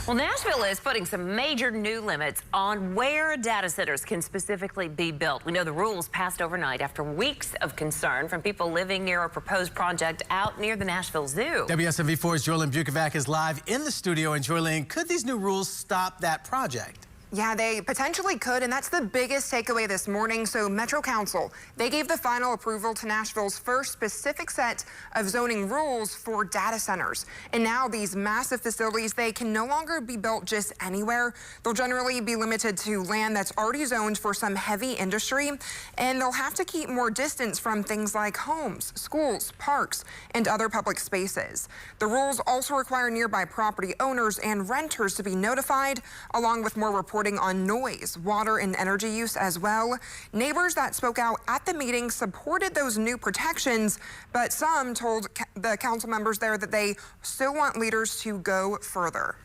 Well, Nashville is putting some major new limits on where data centers can specifically be built. We know the rules passed overnight after weeks of concern from people living near a proposed project out near the Nashville Zoo. WSMV4's Jorlyn Bukovac is live in the studio. And Jorlyn, could these new rules stop that project? Yeah, they potentially could, and that's the biggest takeaway this morning. So Metro Council, they gave the final approval to Nashville's first specific set of zoning rules for data centers. And now these massive facilities, they can no longer be built just anywhere. They'll generally be limited to land that's already zoned for some heavy industry, and they'll have to keep more distance from things like homes, schools, parks, and other public spaces. The rules also require nearby property owners and renters to be notified, along with more reporting on noise, water, and energy use as well. Neighbors that spoke out at the meeting supported those new protections, but some told the council members there that they still want leaders to go further.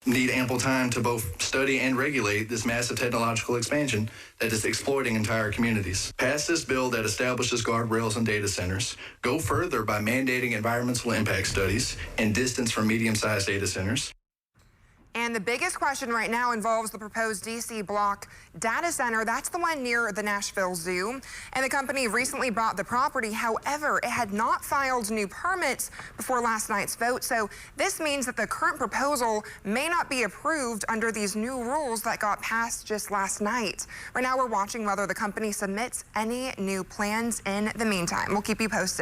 Need ample time to both study and regulate this massive technological expansion that is exploiting entire communities. Pass this bill that establishes guardrails on data centers. Go further by mandating environmental impact studies and distance from medium-sized data centers. And the biggest question right now involves the proposed DC block data center. That's the one near the Nashville Zoo. And the company recently bought the property. However, it had not filed new permits before last night's vote. So this means that the current proposal may not be approved under these new rules that got passed just last night. Right now, we're watching whether the company submits any new plans in the meantime. We'll keep you posted.